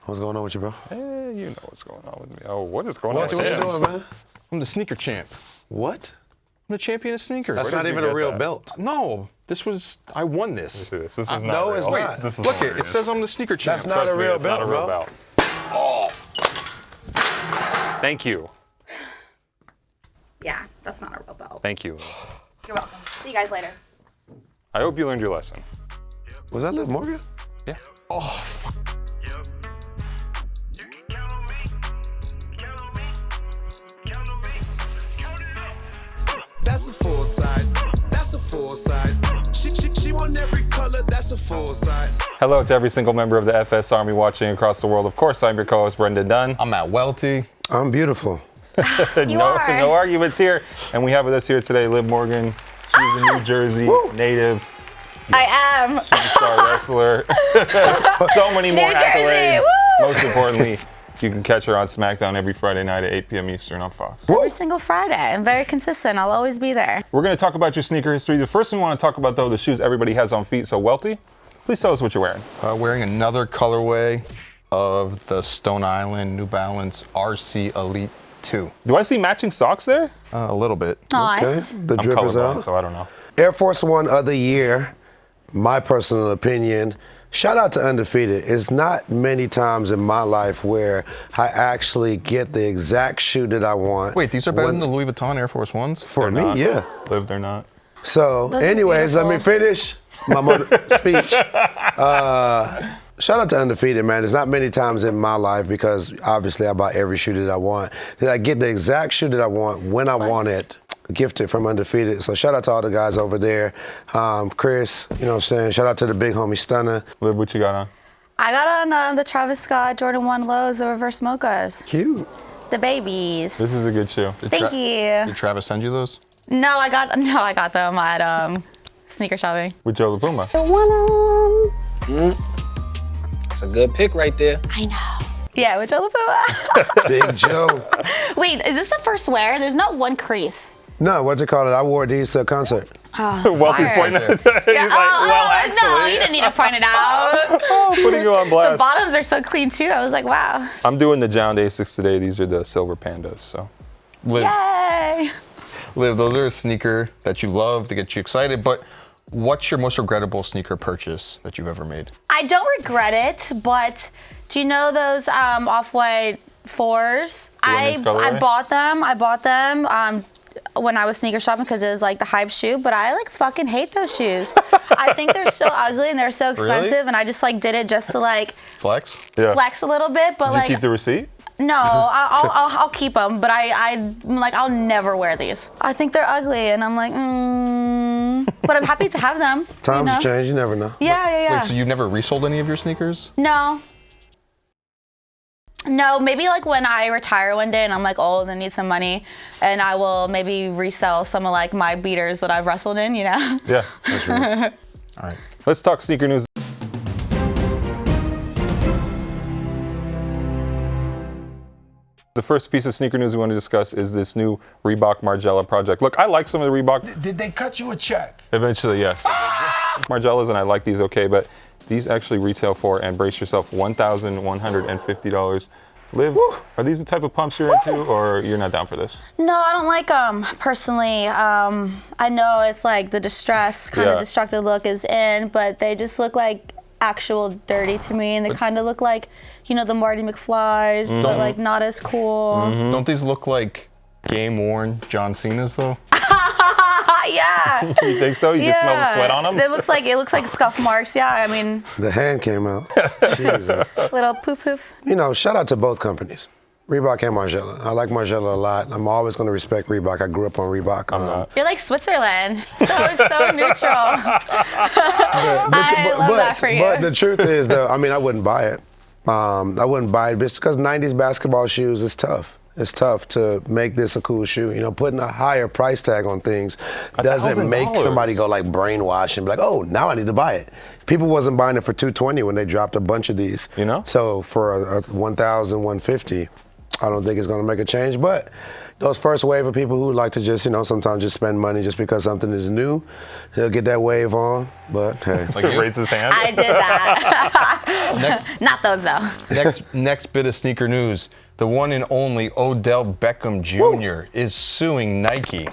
What's going on with you, bro? You know what's going on with me. Oh, what is going on What with you you? doing, man? I'm the sneaker champ. What? I'm the champion of sneakers. That's Where not did you even a get real that? belt. No, I won this. This is not no, real. it's not. This is Look it, hilarious. it says I'm the sneaker champ. That's not Trust a me, real it's belt, not a real bro. belt. Oh. Thank you. Yeah, that's not a real belt. Thank you. You're welcome. See you guys later. I hope you learned your lesson. Was that Liv Morgan? Yeah. Oh, fuck. That's a full size. That's a full size. She want every color. That's a full size. Hello to every single member of the FS Army watching across the world. Of course, I'm your co-host, Brendan Dunne. I'm at Welty. I'm beautiful. You are. No arguments here. And we have with us here today Liv Morgan. She's a New Jersey native, I am. superstar wrestler. So many more New Jersey, accolades. woo! Most importantly, you can catch her on SmackDown every Friday night at 8 p.m. Eastern on Fox. Every single Friday. I'm very consistent. I'll always be there. We're going to talk about your sneaker history. The first thing we want to talk about, though, the shoes everybody has on feet. So, Welty, please tell us what you're wearing. Wearing another colorway of the Stone Island New Balance RC Elite 2. Do I see matching socks there? A little bit. Nice. Okay, the I'm drip is colorblind, out. so I don't know. Air Force One of the year, my personal opinion. Shout out to Undefeated. It's not many times in my life where I actually get the exact shoe that I want. Wait, these are better when- than the Louis Vuitton Air Force Ones? For me, Not. yeah. Liv, they're not. So, Those are anyways, let me beautiful. finish my speech. Shout out to Undefeated, man. There's not many times in my life, because obviously I buy every shoe that I want, that I get the exact shoe that I want when I want it, gifted from Undefeated. So shout out to all the guys over there. Chris, you know what I'm saying? Shout out to the big homie Stunner. Liv, what you got on? I got on the Travis Scott Jordan 1 lows, the reverse mochas. Cute. The babies. This is a good shoe. Thank you. Did Travis send you those? No, I got them at sneaker shopping. With Joe LaPuma. That's a good pick right there. I know. Yeah, with Joe LaPuma. Big Joe. Wait, is this the first wear? There's not one crease. No, what you call it? I wore these to a concert. Welty Fire. pointing at that. He's Yeah, like, well, actually. no, you didn't need to point it out. Putting you on The blast. bottoms are so clean too. I was like, wow. I'm doing the Jound Asics today. These are the silver pandas, so. Liv, Yay. Liv, those are a sneaker that you love to get you excited, but what's your most regrettable sneaker purchase that you've ever made? I don't regret it, but do you know those Off-White 4s? I women's colorway? I bought them when I was sneaker shopping because it was like the hype shoe, but I like fucking hate those shoes. I think they're so ugly and they're so expensive, and I just like did it just to like Flex? Yeah. flex a little bit, but Did like you keep the receipt? no, I'll keep them, but I'm like I'll never wear these. I think they're ugly, and I'm like, but I'm happy to have them. Times you know? change, you never know. Yeah. Wait, so you've never resold any of your sneakers? No, maybe like when I retire one day and I'm like old and need some money, and I will maybe resell some of like my beaters that I've wrestled in, you know? Yeah. That's right. All right. Let's talk sneaker news. The first piece of sneaker news we want to discuss is this new Reebok Margiela project. Look, I like some of the Reebok. Did they cut you a check? Eventually, yes. Margielas, and I like these okay, but these actually retail for, and brace yourself, $1,150. Liv, are these the type of pumps you're into, or you're not down for this? No, I don't like them personally. I know it's like the distress, kind of Yeah. destructive look is in, but they just look like actual dirty to me, and they kind of look like, you know, the Marty McFlys, but like not as cool. Don't these look like game-worn John Cena's, though? Yeah. You think so? You can smell the sweat on them? It looks like scuff marks. Yeah, I mean, The hand came out. Jesus. little poof poof. You know, shout out to both companies, Reebok and Margiela. I like Margiela a lot. I'm always going to respect Reebok. I grew up on Reebok. I'm not. You're like Switzerland. So neutral. I love that for you. But the truth is, though, I mean, I wouldn't buy it. I wouldn't buy it just because 90s basketball shoes is tough. It's tough to make this a cool shoe. You know, putting a higher price tag on things doesn't make $1,000. somebody go like brainwash and be like, oh, now I need to buy it. People wasn't buying it for $220 when they dropped a bunch of these. You know? So for a $1,150, I don't think it's going to make a change. But those first wave of people who like to just, sometimes just spend money just because something is new. He'll get that wave on, but hey. Like He raised his hand. I did that. Not those though. Next bit of sneaker news. The one and only Odell Beckham Jr. is suing Nike.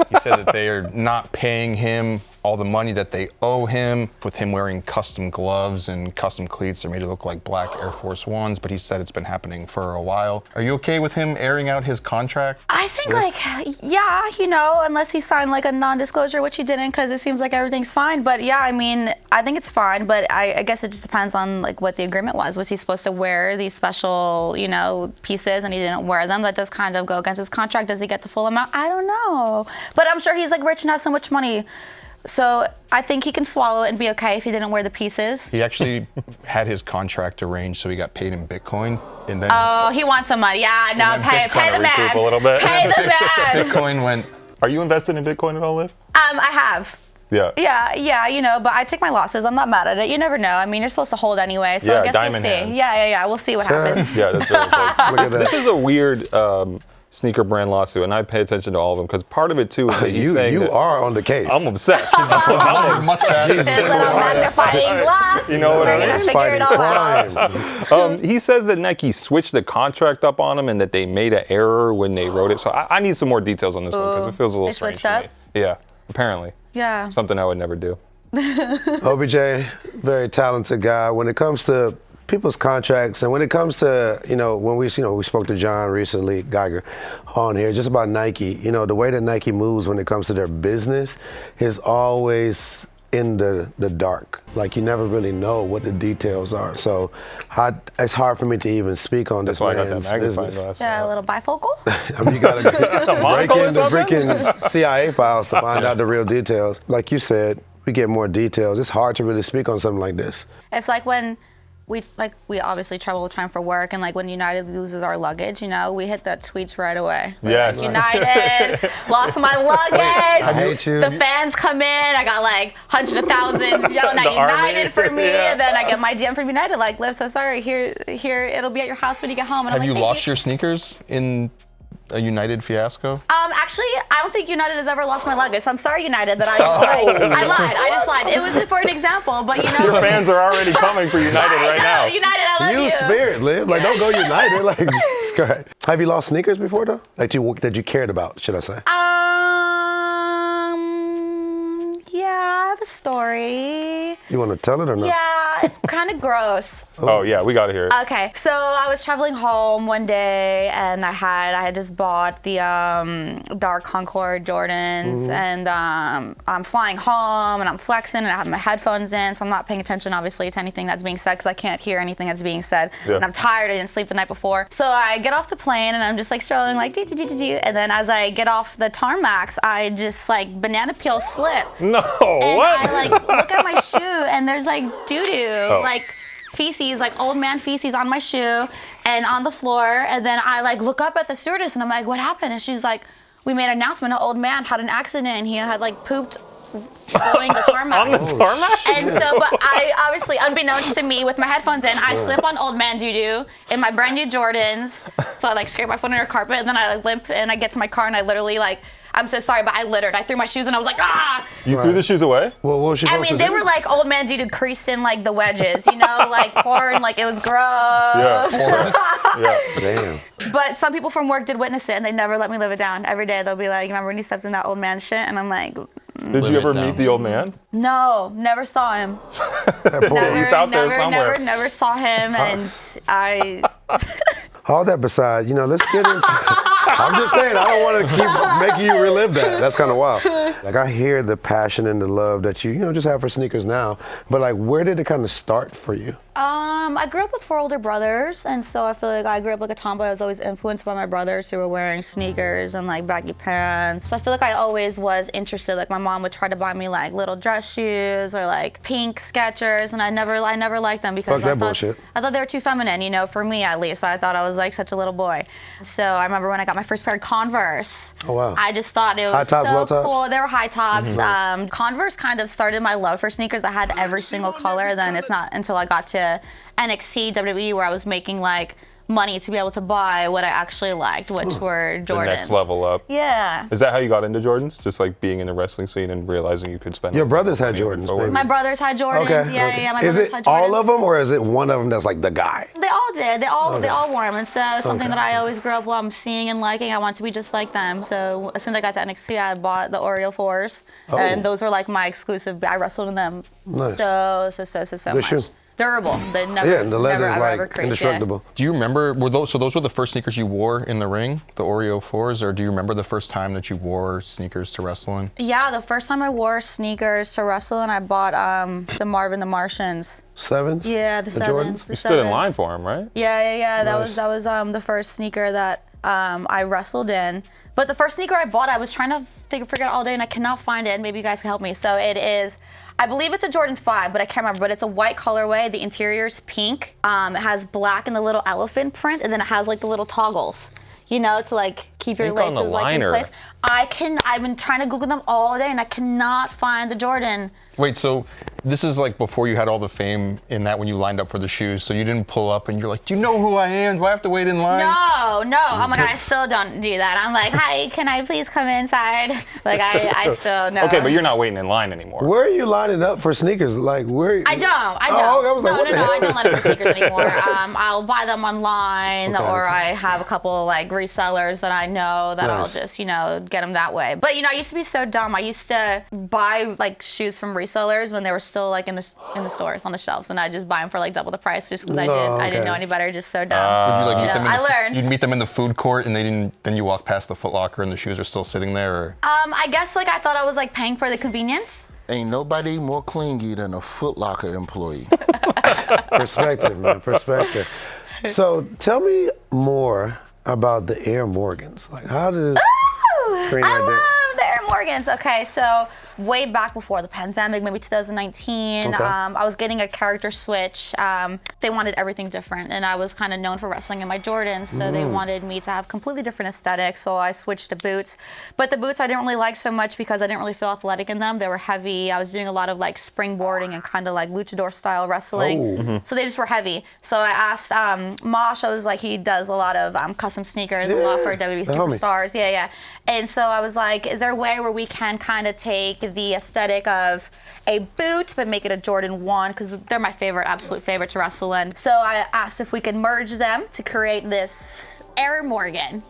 He said that they are not paying him all the money that they owe him, with him wearing custom gloves and custom cleats. They're made to look like black Air Force Ones, but he said it's been happening for a while. Are you okay with him airing out his contract? I think yeah, unless he signed like a non-disclosure, which he didn't, because it seems like everything's fine. But yeah, I mean, I think it's fine, but I guess it just depends on like what the agreement was. Was he supposed to wear these special, pieces and he didn't wear them? That does kind of go against his contract. Does he get the full amount? I don't know. But I'm sure he's like rich and has so much money. So I think he can swallow it and be okay if he didn't wear the pieces. He actually had his contract arranged, so he got paid in Bitcoin, and then he wants some money. Yeah, no, pay the man. Recoup a little bit. Pay the man. Bitcoin went. Are you invested in Bitcoin at all, Liv? I have. Yeah. Yeah, but I take my losses. I'm not mad at it. You never know. I mean, you're supposed to hold anyway, so Yeah, I guess we'll diamond see. hands. Yeah. We'll see what happens. Yeah, that's really cool. Look at that. This is a weird sneaker brand lawsuit, and I pay attention to all of them because part of it too is that he's saying you that are on the case. I'm obsessed. Mustache. This little magnifying glass. You know what I We're mean? gonna figure it all out. crime. He says that Nike switched the contract up on him and that they made an error when they wrote it. So I need some more details on this one because it feels a little They strange switched to me. Yeah, apparently. Yeah. Something I would never do. OBJ, very talented guy. When it comes to people's contracts, and when it comes to, when we spoke to John recently, Geiger, on here, just about Nike, the way that Nike moves when it comes to their business is always in the dark. Like, you never really know what the details are. So it's hard for me to even speak on That's this why I got that man's magnifying business. glass. Yeah, a little bifocal. I mean, you gotta break monocle or into something? freaking CIA files to find out the real details. Like you said, we get more details. It's hard to really speak on something like this. It's like when we obviously travel all the time for work, and like when United loses our luggage, we hit the tweets right away. We're Yes. like, United lost my luggage. I hate you. The fans come in. I got like hundreds of thousands yelling at The United army. for me, Yeah. and then I get my DM from United like, Liv, so sorry. Here, it'll be at your house when you get home. And Have I'm you like, lost Thank your sneakers in a United fiasco? Actually, I don't think United has ever lost my luggage. So I'm sorry, United, that I lied. I just lied. It was for an example, but Your fans are already coming for United right now. United, I love you. Use spirit, Liv. Like, don't go United. Like, it's great. Have you lost sneakers before, though? Like, that you cared about, should I say? Yeah, I have a story. You want to tell it or not? Yeah, it's kind of gross. Oh yeah, we gotta hear it. Okay, so I was traveling home one day, and I had just bought the dark Concord Jordans, and I'm flying home, and I'm flexing, and I have my headphones in, so I'm not paying attention, obviously, to anything that's being said, because I can't hear anything that's being said, Yeah. and I'm tired, I didn't sleep the night before. So I get off the plane, and I'm just like strolling, like, and then as I get off the tarmacs, I just like banana peel slip. No, And what? I like look at my shoe, and there's like doo-doo, like feces, like old man feces on my shoe and on the floor. And then I like look up at the stewardess, and I'm like, what happened? And she's like, we made an announcement, an old man had an accident, and he had like pooped going the tarmac. On the tarmac? And so, but I obviously, unbeknownst to me, with my headphones in, I slip on old man doo-doo in my brand new Jordans. So I like scrape my foot under the carpet, and then I like limp, and I get to my car, and I literally like, I'm so sorry, but I littered. I threw my shoes, and I was like, ah! You threw the shoes away? Well, what was she I supposed mean, to they do? were like old man doo-doo creased in like the wedges, like porn, like it was gross. Yeah. Yeah. Damn. But some people from work did witness it, and they never let me live it down. Every day they'll be like, remember when you stepped in that old man shit? And I'm like, Did you ever meet the old man? no, never saw him. He's out there somewhere. Never saw him, and I. All that beside, let's get into I'm just saying, I don't want to keep making you relive that. That's kind of wild. Like, I hear the passion and the love that you just have for sneakers now, but like, where did it kind of start for you? I grew up with 4 older brothers, and so I feel like I grew up like a tomboy. I was always influenced by my brothers who were wearing sneakers and like baggy pants. So I feel like I always was interested. Like, my mom would try to buy me like little dress shoes or like pink Skechers, and I never liked them because Fuck that bullshit. I thought they were too feminine, for me at least. I thought I was like such a little boy. So I remember when I got my first pair of Converse. Oh, wow. I just thought it was High tops, so low tops? cool. They were high tops. Converse kind of started my love for sneakers. I had every single color. Then it's not until I got to NXT WWE where I was making like money to be able to buy what I actually liked, which were Jordans. The next level up. Yeah. Is that how you got into Jordans? Just like being in the wrestling scene and realizing you could spend. Your brothers had money on Jordans, footwear? maybe. My brothers had Jordans. Yeah. My Is brothers it had Jordans. all of them, or is it one of them that's like the guy? They all did. They all wore them. And so something that I always grew up seeing and liking. I want to be just like them. So as soon as I got to NXT, I bought the Oreo 4s, and those were like my exclusive. I wrestled in them so Good much. shoe. Durable. They never, The leather's never, like ever creased. indestructible. Do you remember, those were the first sneakers you wore in the ring, the Oreo 4s, or do you remember the first time that you wore sneakers to wrestle in? Yeah, the first time I wore sneakers to wrestle, and I bought the Marvin the Martians. Sevens? Yeah, the Jordans? sevens. You stood in line for him, right? Yeah. Nice. That was the first sneaker that I wrestled in. But the first sneaker I bought, I was trying to figure it out all day, and I cannot find it. Maybe you guys can help me. So it is, I believe it's a Jordan 5, but I can't remember. But it's a white colorway. The interior's pink. It has black and the little elephant print, and then it has like the little toggles, you know, to like keep your Ink on laces the like in liner. place. I've been trying to Google them all day, and I cannot find the Jordan. Wait, so this is like before you had all the fame in that when you lined up for the shoes, so you didn't pull up and you're like, do you know who I am? Do I have to wait in line? No. Oh my God, I still don't do that. I'm like, hi, can I please come inside? Like, I still know. Okay, but you're not waiting in line anymore. Where are you lining up for sneakers? Like, where? I don't. Oh, I was like, no, what the hell? I don't line up for sneakers anymore. I'll buy them online, Okay, or okay. I have a couple like resellers that I know that I'll Nice. just, get them that way. But I used to be so dumb. I used to buy like shoes from resellers when they were still like in the stores on the shelves, and I just buy them for like double the price just because I okay. didn't know any better. Just so dumb. Would you like meet them in I the, learned. You'd meet them in the food court and then you walk past the Foot Locker and the shoes are still sitting there? Or? I guess like I thought I was like paying for the convenience. Ain't nobody more clingy than a Foot Locker employee. Perspective, man, perspective. So tell me more about the Air Morgans. Like, how does I love the Air Morgans. Okay, so way back before the pandemic, maybe 2019, Okay. I was getting a character switch. They wanted everything different, and I was kind of known for wrestling in my Jordans, so they wanted me to have completely different aesthetics, so I switched to boots. But the boots I didn't really like so much because I didn't really feel athletic in them. They were heavy. I was doing a lot of like springboarding and kind of like luchador style wrestling, so they just were heavy. So I asked Mosh, I was like, he does a lot of custom sneakers, a lot for WWE the homie. superstars. Yeah. And so I was like, is there a way where we can kind of take the aesthetic of a boot but make it a Jordan 1, because they're my absolute favorite to wrestle in. So I asked if we could merge them to create this Air Morgan,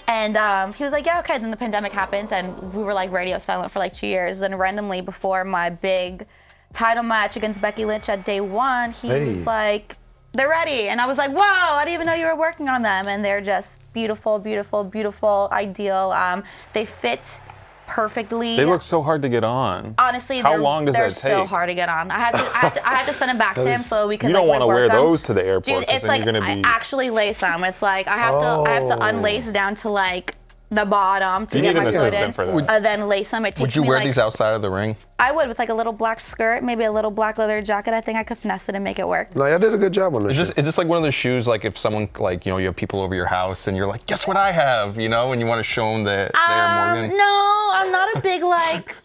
And he was like, yeah, okay. Then the pandemic happened, and we were like radio silent for like 2 years. And randomly before my big title match against Becky Lynch at day 1, he was like, they're ready. And I was like, whoa, I didn't even know you were working on them. And they're just beautiful, beautiful, beautiful, ideal. They fit perfectly. They look so hard to get on. Honestly, How long does they're that so take? hard to get on. I had to send them back to him so we could You don't like want to wear rework them. those to the airport. Dude, 'cause it's then like you're gonna I be. actually lace them. It's like I have to unlace down to like the bottom to You get need my an foot in. assistant for that. And then lace them. It takes Would you me wear like, these outside of the ring? I would, with like a little black skirt, maybe a little black leather jacket. I think I could finesse it and make it work. No, y'all did a good job on this. Is this like one of those shoes, like if someone, like, you have people over your house and you're like, guess what I have, and you want to show them the Air Morgan? No, I'm not a big like.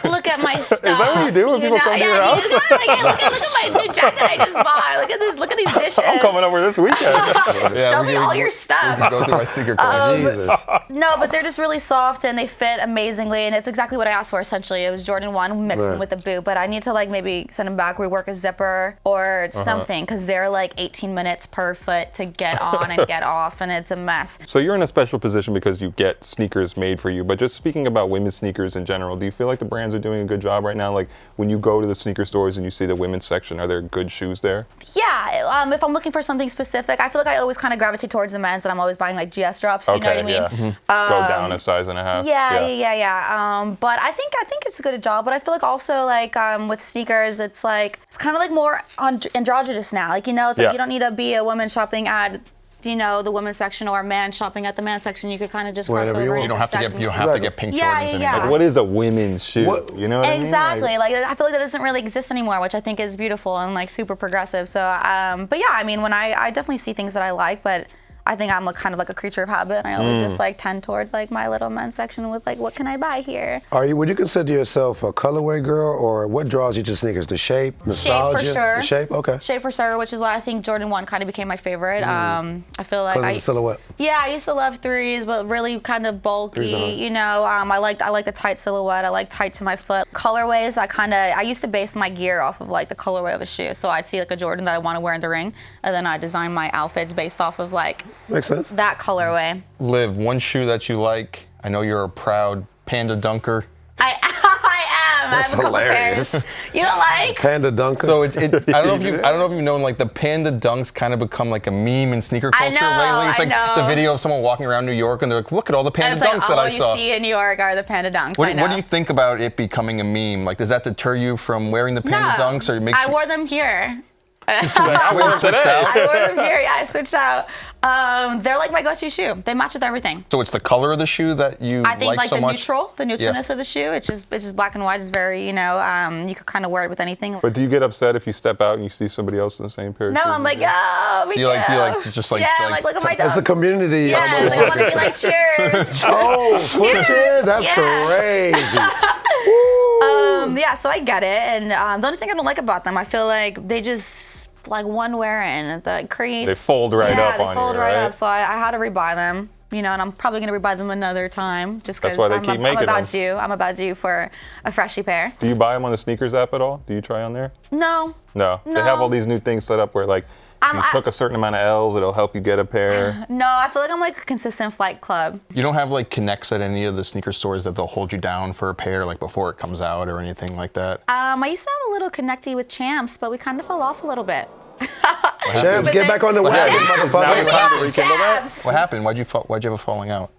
Look at my stuff. Is that what you do when people come to your house? Like, hey, look at my new jacket I just bought. Look at this. Look at these dishes. I'm coming over this weekend. Show me all your stuff. Go through my secret closet. Jesus. No, but they're just really soft and they fit amazingly, and it's exactly what I asked for. Essentially, it was Jordan 1 mixed in with a boot. But I need to like maybe send them back, rework a zipper or something, because they're like 18 minutes per foot to get on and get off, and it's a mess. So you're in a special position because you get sneakers made for you. But just speaking about women's sneakers in general, do you feel like the brands are doing a good job right now? Like when you go to the sneaker stores and you see the women's section, are there good shoes there? Yeah, if I'm looking for something specific, I feel like I always kind of gravitate towards the men's, and I'm always buying like GS drops. You know what I mean? Yeah. Go down a size and a half. Yeah. But I think it's a good job. But I feel like also like with sneakers, it's kind of like more androgynous now. Like it's like you don't need to be a woman shopping at the women's section or a man shopping at the men's section. You could kind of just cross Whatever you over. want. You don't have to get pink Jordans anymore. Yeah. Like, what is a women's shoe? You know what I mean? Exactly. Like I feel like that doesn't really exist anymore, which I think is beautiful and like super progressive. So, but yeah, I mean, when I definitely see things that I like, but I think I'm kind of like a creature of habit. I always just like tend towards like my little men's section with like, what can I buy here? Would you consider yourself a colorway girl, or what draws you to sneakers? The shape, nostalgia? Shape for sure. The shape, okay. Shape for sure, which is why I think Jordan 1 kind of became my favorite. I feel like Because of the silhouette. Yeah, I used to love 3s, but really kind of bulky. You know, I like the tight silhouette. I like tight to my foot. Colorways, I used to base my gear off of like the colorway of a shoe. So I'd see like a Jordan that I want to wear in the ring, and then I design my outfits based off of like Makes sense. that colorway. Liv, one shoe that you like. I know you're a proud Panda Dunker. I am. That's I have a couple hilarious. pairs. You don't like? Panda Dunks. So I don't know if you've known, like the Panda Dunks kind of become like a meme in sneaker culture lately. It's like the video of someone walking around New York and they're like, look at all the Panda Dunks that I saw. All you see in New York are the Panda Dunks. What do you think about it becoming a meme? Like, does that deter you from wearing the Panda Dunks, or it makes I wore them here. I wore them today? I wore them here. Yeah, I switched out. They're like my go-to shoe. They match with everything. So it's the color of the shoe that you I think like so the much? the neutralness of the shoe. It's just black and white. It's very, you know, you could kind of wear it with anything. But do you get upset if you step out and you see somebody else in the same pair of No, shoes? I'm like, oh, me Do too. you like just like yeah, like look at my It's a dog. community. Yeah, it's like, I want to be like, cheers. Oh, foot cheers? That's crazy. Yeah, so I get it. And the only thing I don't like about them, I feel like they just like one wearing the crease. They fold right up on you, they fold right right? up. So I had to rebuy them. You know, and I'm probably gonna rebuy them another time just That's because why they keep making them. I'm about due for a freshie pair. Do you buy them on the sneakers app at all? Do you try on there? No. No. They have all these new things set up where like you took a certain amount of L's, it'll help you get a pair. No, I feel like I'm like a consistent flight club. You don't have like connects at any of the sneaker stores that they'll hold you down for a pair like before it comes out or anything like that? I used to have a little connecty with Champs, but we kind of fell off a little bit. Champs, get back on the wagon, motherfucker. Champs. What happened? Why'd you have a falling out?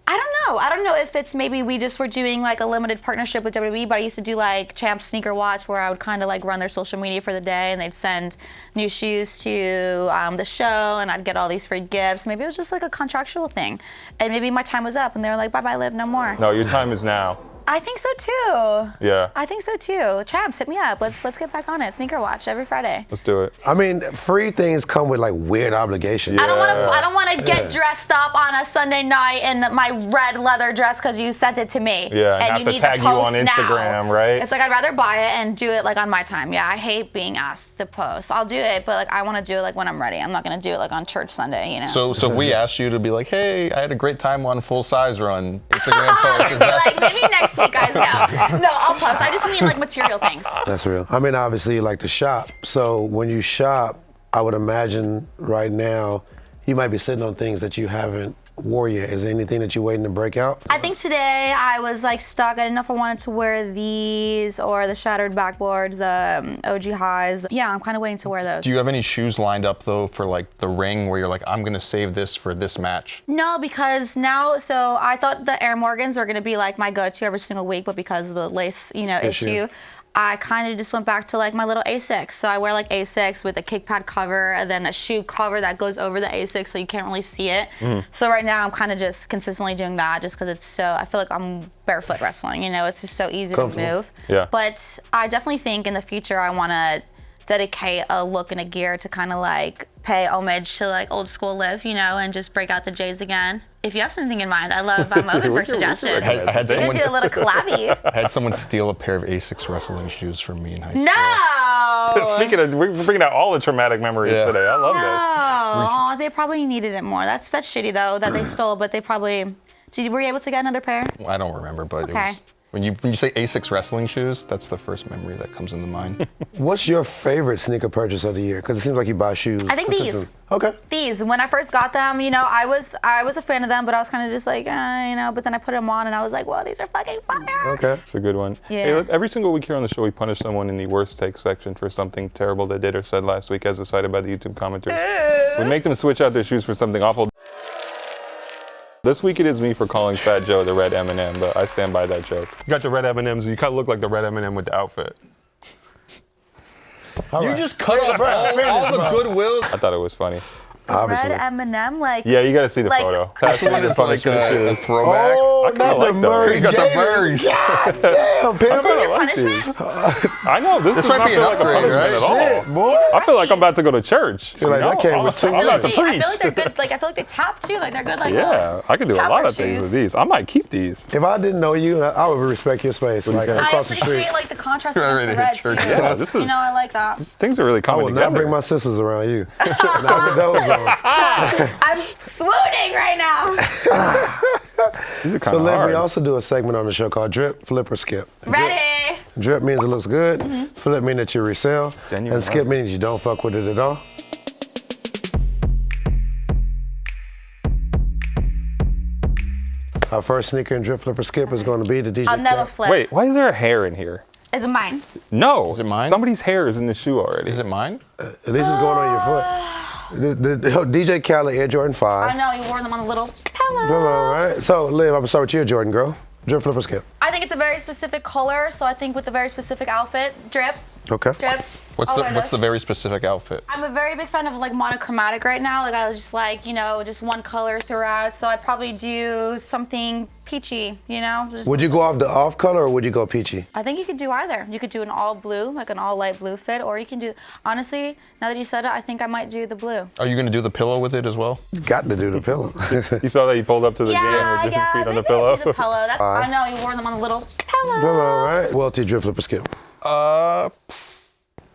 I don't know if it's maybe we just were doing like a limited partnership with WWE, but I used to do like Champs Sneaker Watch where I would kind of like run their social media for the day and they'd send new shoes to the show and I'd get all these free gifts. Maybe it was just like a contractual thing. And maybe my time was up and they were like, bye-bye, Liv, no more. No, your time is now. I think so too. Yeah. I think so too. Champs, hit me up. Let's get back on it. Sneaker Watch every Friday. Let's do it. I mean, free things come with like weird obligations. I don't want to get dressed up on a Sunday night in my red leather dress because you sent it to me. Yeah, and have you to need tag you post on Instagram, now. right? It's like I'd rather buy it and do it like on my time. Yeah, I hate being asked to post. I'll do it, but like I want to do it like when I'm ready. I'm not gonna do it like on church Sunday, you know. So we asked you to be like, hey, I had a great time on Full Size Run Instagram post. Is that- like maybe next week, guys. No, I'll post. I just mean like material things. That's real. I mean, obviously you like to shop. So when you shop, I would imagine right now you might be sitting on things that you haven't wore yet. Is there anything that you're waiting to break out? I think today I was like stuck. I didn't know if I wanted to wear these or the shattered backboards, the OG highs. Yeah, I'm kind of waiting to wear those. Do you have any shoes lined up though for like the ring where you're like, I'm gonna save this for this match? No, because now, so I thought the Air Morgans were gonna be like my go-to every single week, but because of the lace, issue, I kind of just went back to like my little Asics. So I wear like Asics with a kick pad cover and then a shoe cover that goes over the Asics so you can't really see it. So right now I'm kind of just consistently doing that just because I feel like I'm barefoot wrestling, it's just so easy to move. Yeah. But I definitely think in the future I want to dedicate a look and a gear to kind of like pay homage to like old school Liv, and just break out the J's again. If you have something in mind, I'm open for suggestions. I had We could someone, do a little collabby. I had someone steal a pair of Asics wrestling shoes from me in high school. No! Speaking of, we're bringing out all the traumatic memories Yeah. today. I love Oh, they probably needed it more. That's shitty though that they stole, but they probably. Were you able to get another pair? I don't remember, but Okay. it was, when you say Asics wrestling shoes, that's the first memory that comes into mind. What's your favorite sneaker purchase of the year? Because it seems like you buy shoes. I think these. consistently. Okay. These, when I first got them, I was a fan of them, but I was kind of just like, but then I put them on and I was like, whoa, these are fucking fire. Okay. It's a good one. Yeah. Hey, look, every single week here on the show, we punish someone in the worst take section for something terrible they did or said last week, as decided by the YouTube commenters. We make them switch out their shoes for something awful. This week it is me for calling Fat Joe the red M&M, but I stand by that joke. You got the red M&Ms, you kind of look like the red M&M with the outfit. You just cut off all the goodwill. I thought it was funny. Obviously. red M&M, like. Yeah, you got to see the Like- photo. This one is like a throwback. Oh, I kinda not the like those. Murray You got the Gators. Murrays. God damn, Is Pimp. it your like these. punishment? I know, this does might not be feel an like a upgrade, punishment right? at all. Shit, boy. I feel like I'm about to go to church. You're like, that came with two I'm about to I feel preach. like they're good. Like I feel like they tap too. Like they're good. Like Yeah, I can do a lot tapper of things with shoes. these. I might keep these. If I didn't know you, I would respect your space. Like think? I across the street. appreciate like the contrast You're against the already red at too. church. Yeah, this is- You know, I like that. These things are really I coming will together. not bring my sisters around you. Not with those on. I'm swooning right now. These are kind So, of Liv, hard. we also do a segment on the show called Drip, Flip, or Skip. Ready? Drip means it looks good. Flip means that you resell. Genuine And skip art. means you don't fuck with it at all. Our first sneaker in Drip, Flip, or Skip is going to be the DJ I'll never Khaled. flip. Wait, why is there a hair in here? Is it mine? No. Is it mine? Somebody's hair is in the shoe already. Is it mine? At least it's going on your foot. The DJ Khaled Air Jordan 5. I know you wore them on a little pillow. All right. So, Liv, I'm going to start with you, Jordan girl. Drip, Flip, or Skip. I think it's a very specific color, so I think with a very specific outfit, drip, Okay. drip. What's I'll the wear what's the this. very specific outfit? I'm a very big fan of like monochromatic right now. Like I was just like, you know, just one color throughout. So I'd probably do something peachy, you know? Just, Would you go off the off color or would you go peachy? I think you could do either. You could do an all blue, like an all light blue fit, or you can do, honestly, now that you said it, I think I might do the blue. Are you gonna do the pillow with it as well? Got to do the pillow. You saw that he pulled up to the game Yeah, with his yeah, feet on the maybe pillow? I'll do the pillow. That's, I know, you wore them on a little pillow. All right. Welty, Drip, Flip, or Skip.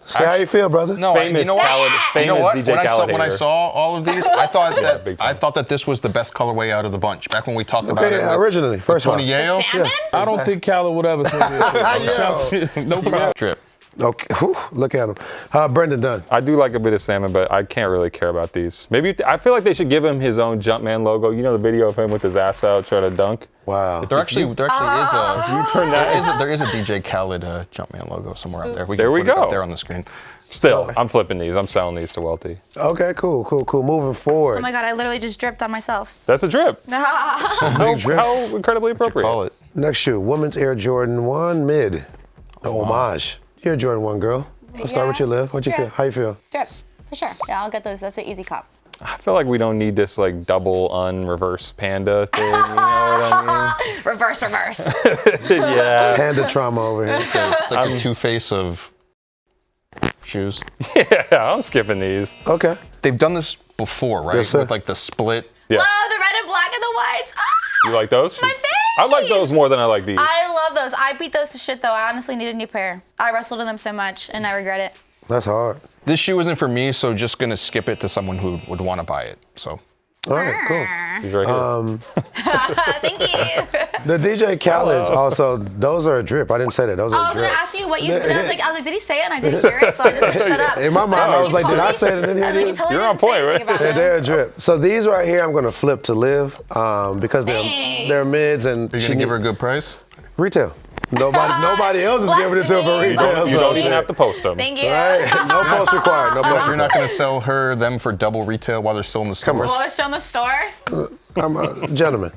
Say how Actually- you feel, brother. No, Famous you know what? Khaled- You know famous what? DJ When I Khaled when I hater. saw all of these, I thought big that time. this was the best colorway out of the bunch. Back when we talked about Okay, it. yeah, with originally, first Tony one. Yale. Salmon? I don't think Khaled would ever say this. No problem. Drip. Okay, whew, look at him. Brendan Dunne. I do like a bit of salmon, but I can't really care about these. Maybe I feel like they should give him his own Jumpman logo. You know the video of him with his ass out trying to dunk? Wow. There actually is turn that there is a DJ Khaled Jumpman logo somewhere out there. There we can put it go. up there on the screen. Still, I'm flipping these. I'm selling these to Welty. Okay, cool. Moving forward. Oh my God, I literally just dripped on myself. That's a drip. Big How, drip. how incredibly appropriate. Call it. Next shoe, women's Air Jordan 1 mid. The homage. You're a Jordan 1 girl. Let's start with you, Liv. What you Sure. feel? How you feel? Drip, for sure. Yeah, I'll get those. That's an easy cop. I feel like we don't need this like double unreverse panda thing. You know what I Reverse. mean? Yeah. Panda trauma over here. It's like the Two-Face of shoes. Yeah, I'm skipping these. Okay. They've done this before, right? Yes, sir. With like the split. Yeah. Oh, the red and black and the whites. Ah! You like those? My I like those more than I like these. I love those. I beat those to shit though. I honestly need a new pair. I wrestled in them so much and I regret it. That's hard. This shoe isn't for me, so just gonna skip it to someone who would want to buy it. So All right, He's right here. Thank you. cool. The DJ Khaled's also, those are a drip. I didn't say that. Those I are a was gonna drip. ask you what you. But I was like, did he say it? And I didn't hear it, so I just like, shut up. In my mind, I was like, did I say it? And then I was like, you totally You're on didn't say point, anything right? about it. They're a drip. So these right here, I'm going to flip to Liv because Thanks. they're mids and you're she gonna give her a need- good price. retail. Nobody else is giving it to her for Blasphemy. retail. You so don't even have to post them. Thank you. Right? No post required. No post You're not required. gonna sell them for double retail while they're still in the Come stores. on. Oh, it's still in the store. I'm a gentleman.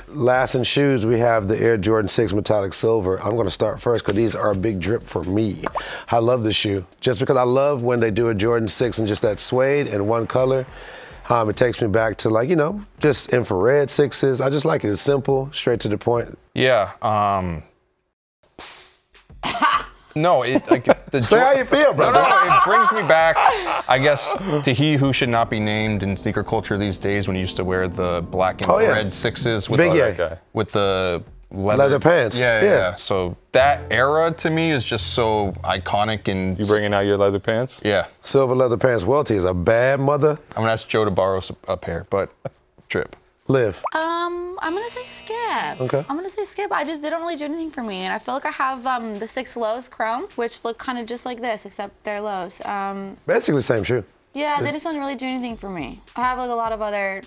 Last in shoes, we have the Air Jordan 6 Metallic Silver. I'm going to start first because these are a big drip for me. I love this shoe just because I love when they do a Jordan 6 and just that suede in one color. It takes me back to like, just infrared 6s. I just like it. It's simple, straight to the point. Yeah. No, it like the Say how you feel, brother. No, it brings me back, I guess, to he who should not be named in sneaker culture these days when you used to wear the black and Oh, yeah. red 6s with Big the, yeah. Okay. with the Leather pants. Yeah, Yeah. yeah. So that era to me is just so iconic and You bringing out your leather pants? yeah. Silver leather pants. Welty is a bad mother. I'm gonna ask Joe to borrow a pair, but drip. Liv. I'm gonna say skip. Okay. I'm gonna say skip. They don't really do anything for me, and I feel like I have the 6 lows chrome, which look kind of just like this, except they're lows. Basically same shoe. Yeah, they just don't really do anything for me. I have like a lot of other,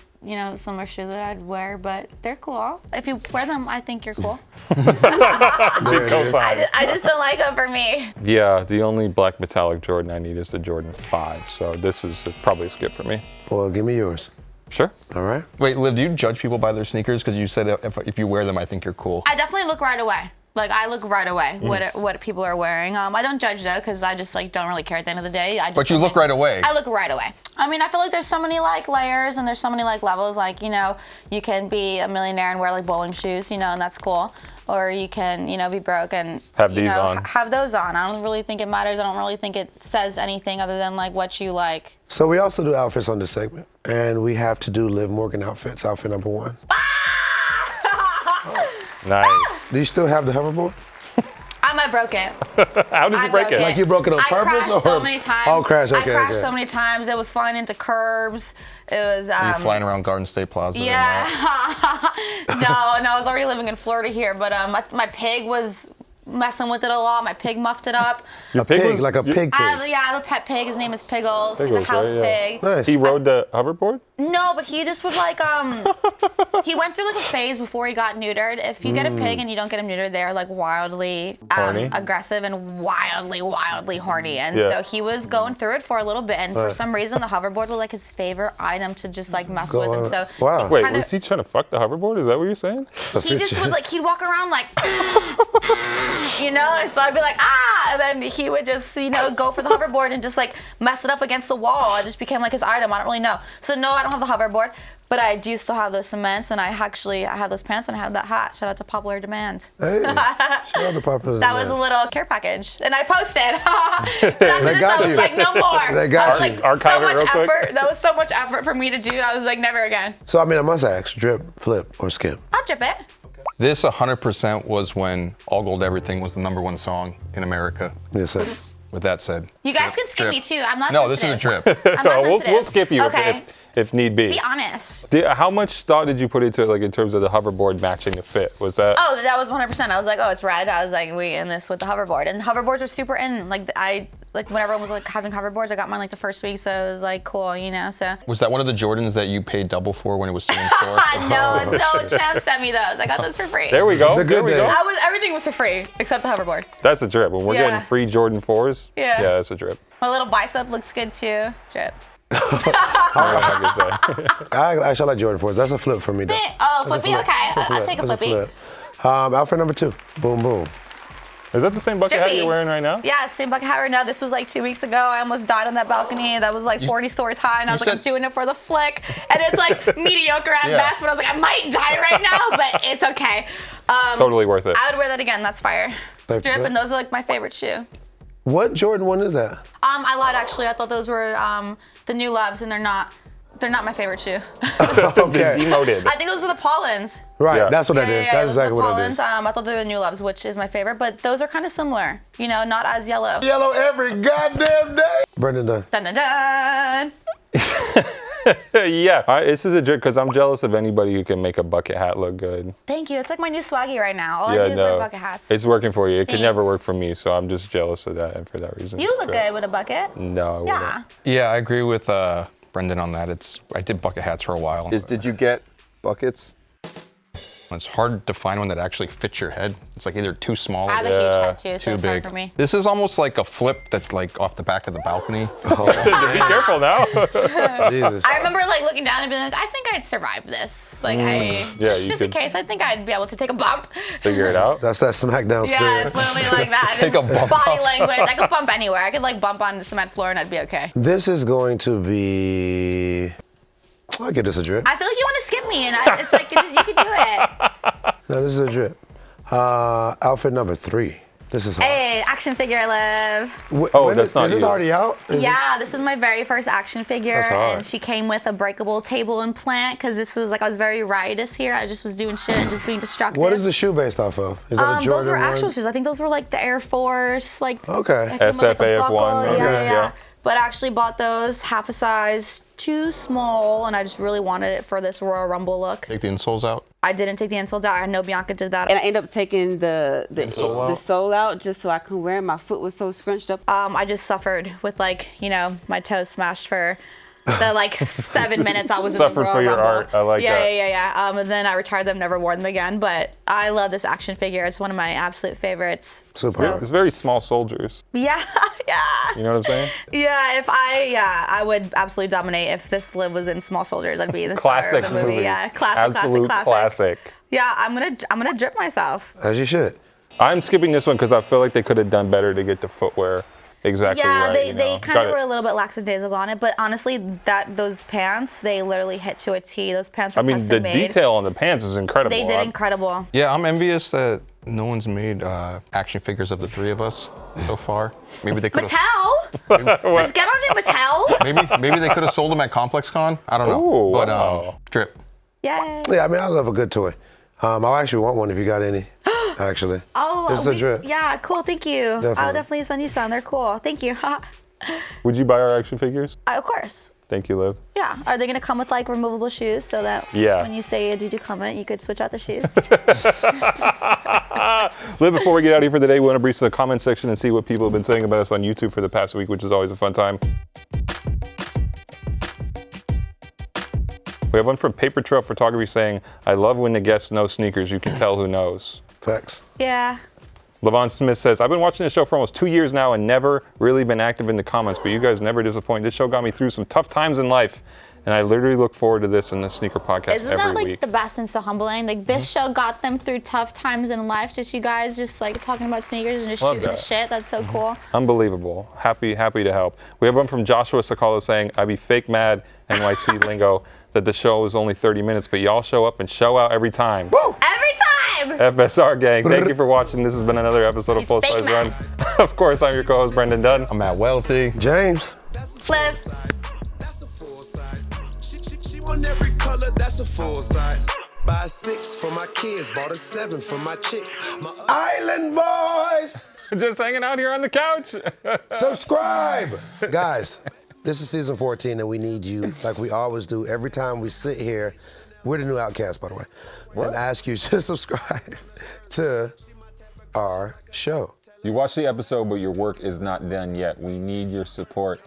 similar shoes that I'd wear, but they're cool. If you wear them, I think you're cool. Big cosign. I just don't like them for me. Yeah, the only black metallic Jordan I need is the Jordan 5, so this is probably a skip for me. Well, give me yours. Sure. All right. Wait, Liv, do you judge people by their sneakers? Because you said if you wear them, I think you're cool. I definitely look right away. Like, I look right away what people are wearing. I don't judge though, because I just like don't really care at the end of the day. But you look right away. I look right away. I mean, I feel like there's so many like layers and there's so many like levels. Like, you know, you can be a millionaire and wear like bowling shoes, you know, and that's cool. Or you can, you know, be broke and have these on. Have those on. I don't really think it matters. I don't really think it says anything other than like what you like. So we also do outfits on this segment, and we have to do Liv Morgan outfits. Outfit number 1. Nice. Do you still have the hoverboard? I might broke it. How did you break it? Like you broke it on purpose? I crashed so many times. Oh, crash. Okay, I crashed so many times. It was flying into curbs. It was. So you're flying around Garden State Plaza. Yeah. No, I was already living in Florida here, but my pig was messing with it a lot. My pig muffed it up. Your pig, like a pig. I have a pet pig. His name is Piggles. He's a Piggles, house right? Yeah. pig. Nice. He rode the hoverboard? No, but he just would like he went through like a phase before he got neutered. If you get a pig and you don't get him neutered, they're like wildly Horny? aggressive and wildly horny. And Yeah. so he was going through it for a little bit, and for some reason the hoverboard was like his favorite item to just like mess with. And so Wow. he Wait, kinda- was he trying to fuck the hoverboard? Is that what you're saying? he just would like he'd walk around like you know, and so I'd be like and then he would just, you know, go for the hoverboard and just like mess it up against the wall. It just became like his item. I don't really know. So no, I don't have the hoverboard, but I do still have those cements, and I have those pants and I have that hat. Shout out to Popular Demand. Hey, shout out to Popular That was a Demand. little care package, and I posted. But after this, got I was you. like, no more. They got I was you. like, Archive so it much real quick. effort. That was so much effort for me to do. I was like, never again. So I mean, I must ask: drip, flip, or skip? I'll drip it. This 100% was when All Gold Everything was the #1 song in America. Yes, sir. With that said. You guys can skip me too. I'm not No, this is a sensitive. drip. I'm not we'll sensitive. skip you Okay. if need be. Be honest. How much thought did you put into it, like in terms of the hoverboard matching the fit? Was that? Oh, that was 100%. I was like, oh, it's red. I was like, we in this with the hoverboard, and hoverboards were super in. Like when everyone was like having hoverboards, I got mine like the first week, so it was like cool, you know. So. Was that one of the Jordans that you paid double for when it was still in store? No, Champ sent me those. I got those for free. There we go. The There good we go. days. Everything was for free except the hoverboard. That's a drip. When we're Yeah. getting free Jordan 4s, Yeah. that's a drip. My little bicep looks good too. Drip. I don't know what I can say. I actually like Jordan 4s. That's a flip for me, though. Oh, flippy. Okay, I'll take a That's flippy. flip. Outfit number 2. Boom, boom. Is that the same bucket hat Jippy. you're wearing right now? Yeah, same bucket hat right now. This was like 2 weeks ago. I almost died on that balcony. That was like 40 stories high, and I was like, I'm doing it for the flick. And it's like mediocre at best, but I was like, I might die right now, but it's okay. Totally worth it. I would wear that again. That's fire. 100%. Drip, and those are like my favorite shoe. What Jordan 1 is that? I lied actually. I thought those were the new Loves, and they're not. They're not my favorite shoe. Okay. Demoted. I think those are the Pollens. Right, Yeah. that's what that is. That's those are exactly the what Pollens. it is. I thought they were the new Loves, which is my favorite, but those are kind of similar. You know, not as yellow. Yellow every goddamn day. Brendan Dunne. Dun dun dun. Yeah, this is a drip because I'm jealous of anybody who can make a bucket hat look good. Thank you. It's like my new swaggy right now. All I do is wear bucket hats. It's working for you. It could never Thanks. work for me, so I'm just jealous of that, and for that reason. You look good with a bucket. No, I wouldn't. Yeah. Yeah, I agree with Brendan on that. I did bucket hats for a while. Did you get buckets? It's hard to find one that actually fits your head. It's like either too small I have or a huge head too, so too it's hard big. for me. This is almost like a flip that's like off the back of the balcony. Be careful now. Jesus. I remember like looking down and being like, I think I'd survive this. Like Yeah, you just in could. case, I think I'd be able to take a bump. Figure it out. That's that SmackDown Yeah, spirit. it's literally like that. Take a bump. Body language. I could bump anywhere. I could like bump on the cement floor and I'd be okay. This is going to be. I'll give this a drip. I feel like you want to skip me, and it's like you could do it. No, this is a drip. Outfit number 3. This is hard. Hey, action figure, Liv. Oh, that's not Is this you. already out? Yeah, this is my very first action figure, That's hard. and she came with a breakable table and plant because this was like I was very riotous here. I just was doing shit and just being destructive. What is the shoe based off of? Is that a Jordan Those were one? actual shoes. I think those were like the Air Force, like Okay. I came with, like, a SFAF1, buckle. okay, Yeah. yeah. But I actually bought those half a size too small, and I just really wanted it for this Royal Rumble look. Take the insoles out. I didn't take the insoles out. I know Bianca did that. And I ended up taking the out? sole out just so I could wear it. My foot was so scrunched up. I just suffered with my toes smashed for the 7 minutes I was in the Suffered Royal for your Rumble. art. I like that. Yeah. And then I retired them, never wore them again. But I love this action figure. It's one of my absolute favorites. Super. It's very small soldiers. Yeah. You know what I'm saying? Yeah, I would absolutely dominate if this Liv was in Small Soldiers. I'd be the Classic star of the movie. movie. Yeah, classic, Absolute classic. classic. Yeah, I'm gonna drip myself. As you should. I'm skipping this one because I feel like they could have done better to get the footwear exactly right. Yeah, you they know? kind of were a little bit lackadaisical on it, but honestly, those pants, they literally hit to a T. Those pants were I mean, the custom made. detail on the pants is incredible. They did incredible. Yeah, I'm envious that no one's made action figures of the three of us so far. Maybe they could have. Mattel? Let's get on it, Mattel. Maybe they could have sold them at ComplexCon. I don't know. Ooh, But wow. Drip. Yay. Yeah, I mean, I love a good toy. I'll actually want one if you got any. Actually. Oh, It's a drip. Yeah, cool. Thank you. I'll definitely send you some. They're cool. Thank you. Would you buy our action figures? Of course. Thank you, Liv. Yeah. Are they going to come with like removable shoes so that when you say did you comment, you could switch out the shoes? Liv, before we get out of here for the day, we want to breeze to the comment section and see what people have been saying about us on YouTube for the past week, which is always a fun time. We have one from Paper Trail Photography saying, I love when the guests know sneakers. You can tell who knows. Facts. Yeah. Levon Smith says, I've been watching this show for almost 2 years now and never really been active in the comments, but you guys never disappoint. This show got me through some tough times in life, and I literally look forward to this in the sneaker podcast Isn't every that like week. the best and so humbling? Like this show got them through tough times in life. Just you guys just like talking about sneakers and just Love shooting the that. shit. That's so cool. Unbelievable. Happy to help. We have one from Joshua Sakalo saying, I be fake mad NYC lingo that the show is only 30 minutes, but y'all show up and show out every time. Woo! Every time! FSR gang, thank you for watching. This has been another episode of Full Size Run. Of course, I'm your co-host, Brendan Dunne. I'm at Welty. James. Liv. That's a full size. She want every color, that's a full size. Buy a 6 for my kids, bought a 7 for my chick. My Island Boys. Just hanging out here on the couch. Subscribe. Guys, this is season 14 and we need you like we always do. Every time we sit here, we're the new Outcast, by the way, and ask you to subscribe to our show. You watched the episode, but your work is not done yet. We need your support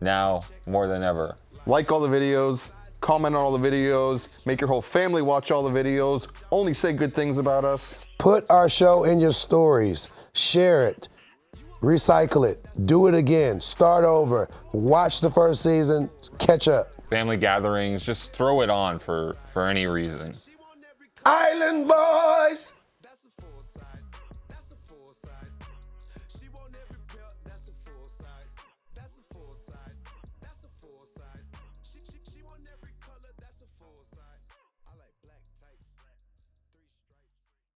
now more than ever. Like all the videos, comment on all the videos, make your whole family watch all the videos, only say good things about us. Put our show in your stories, share it, recycle it, do it again, start over, watch the first season, catch up. Family gatherings, just throw it on for any reason. Island Boys!